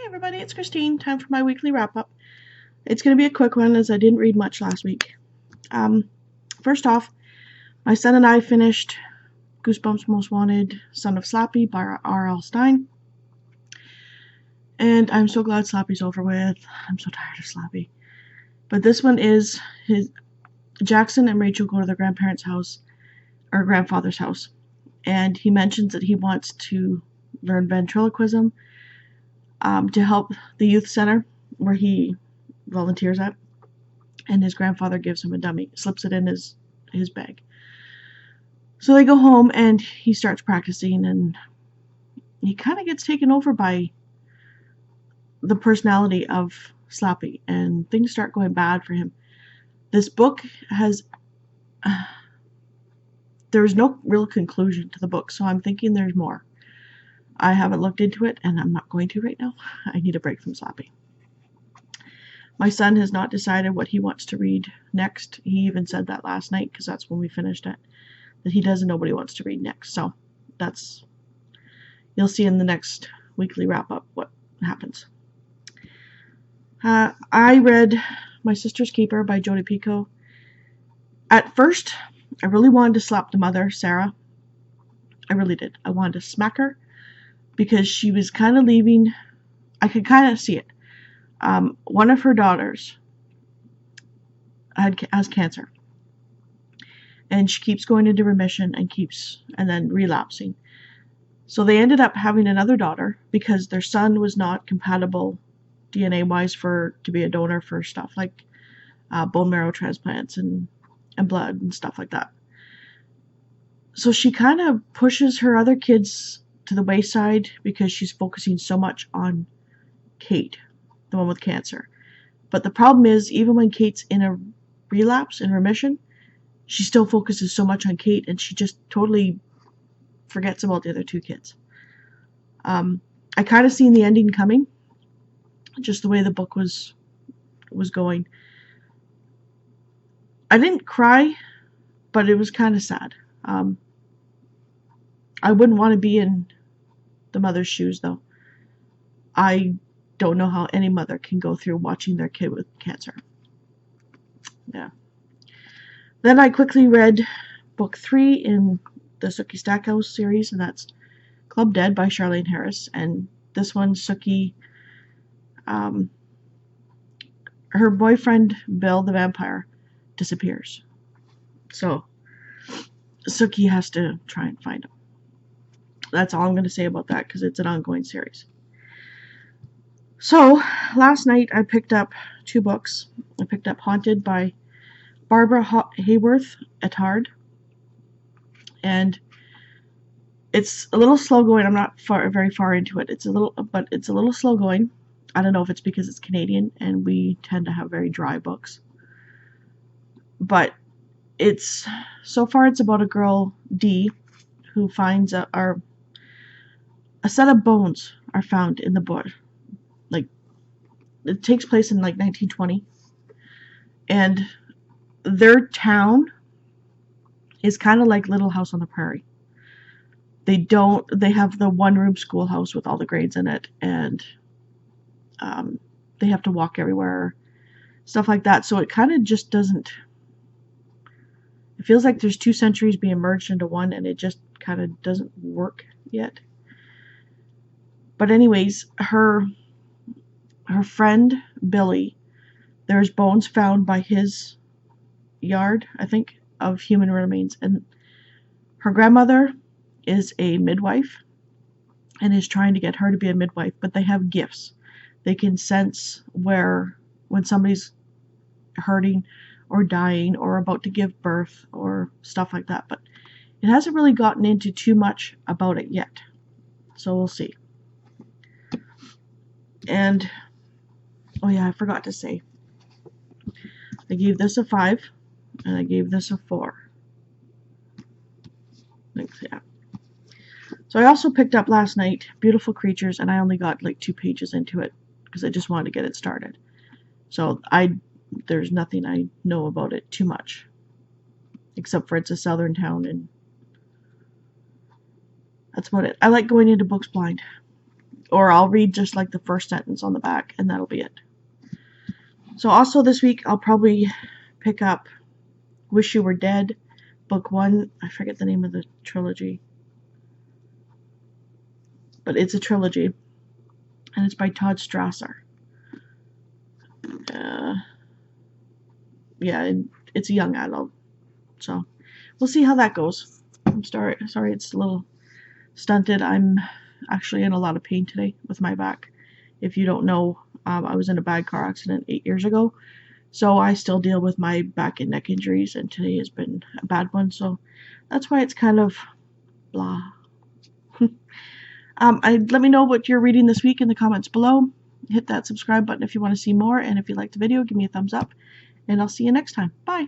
Everybody, it's Christine. Time for my weekly wrap-up. It's going to be a quick one as I didn't read much last week. First off, my son and I finished Goosebumps Most Wanted, Son of Slappy by R.L. Stine. And I'm so glad Slappy's over with. I'm so tired of Slappy. But this one is Jackson and Rachel go to their grandparents' house, or grandfather's house. And he mentions that he wants to learn ventriloquism to help the youth center where he volunteers at, and his grandfather gives him a dummy, slips it in his bag. So they go home and he starts practicing, and he kind of gets taken over by the personality of Slappy, and things start going bad for him. This book has there's no real conclusion to the book, so I'm thinking there's more. I haven't looked into it, and I'm not going to right now. I need a break from Slappy. My son has not decided what he wants to read next. He even said that last night, because that's when we finished it, that he doesn't know what he wants to read next. So you'll see in the next weekly wrap-up what happens. I read My Sister's Keeper by Jodi Picoult. At first, I really wanted to slap the mother, Sarah. I really did. I wanted to smack her, because she was kind of leaving. I could kind of see it. One of her daughters has cancer, and she keeps going into remission and then relapsing. So they ended up having another daughter because their son was not compatible DNA-wise to be a donor for stuff like bone marrow transplants and blood and stuff like that. So she kind of pushes her other kids to the wayside because she's focusing so much on Kate, the one with cancer. But the problem is, even when Kate's in a relapse, in remission, she still focuses so much on Kate, and she just totally forgets about the other two kids. I kind of seen the ending coming, just the way the book was going. I didn't cry, but it was kind of sad. I wouldn't want to be in the mother's shoes, though. I don't know how any mother can go through watching their kid with cancer. Yeah. Then I quickly read book 3 in the Sookie Stackhouse series, and that's Club Dead by Charlaine Harris. And this one, Sookie, her boyfriend, Bill the vampire, disappears. So Sookie has to try and find him. That's all I'm going to say about that, because it's an ongoing series. So, last night I picked up 2 books. I picked up Haunted by Barbara Hayworth Attard. And it's a little slow going. I'm not very far into it. It's a little slow going. I don't know if it's because it's Canadian and we tend to have very dry books. But so far it's about a girl, Dee, who finds a set of bones are found in the bush. Like, it takes place in like 1920, and their town is kind of like Little House on the Prairie. They have the one-room schoolhouse with all the grades in it, and they have to walk everywhere, stuff like that. So it kind of just doesn't. It feels like there's 2 centuries being merged into one, and it just kind of doesn't work yet. But anyways, her friend Billy, there's bones found by his yard, I think, of human remains, and her grandmother is a midwife and is trying to get her to be a midwife, but they have gifts. They can sense when somebody's hurting or dying or about to give birth or stuff like that, but it hasn't really gotten into too much about it yet, so we'll see. And oh yeah, I forgot to say, I gave this a 5 and I gave this a 4. Thanks, yeah. So I also picked up last night Beautiful Creatures, and I only got like 2 pages into it because I just wanted to get it started. So there's nothing I know about it too much, except for it's a southern town, and that's about it. I like going into books blind. or I'll read just like the first sentence on the back, and that'll be it. So also this week I'll probably pick up Wish You Were Dead, book 1. I forget the name of the trilogy, but it's a trilogy, and it's by Todd Strasser. Yeah, it's a young adult, so we'll see how that goes. I'm sorry it's a little stunted. I'm actually in a lot of pain today with my back. If you don't know, I was in a bad car accident 8 years ago, so I still deal with my back and neck injuries, and today has been a bad one, so that's why it's kind of blah. Let me know what you're reading this week in the comments below. Hit that subscribe button if you want to see more, and if you liked the video, give me a thumbs up, and I'll see you next time. Bye!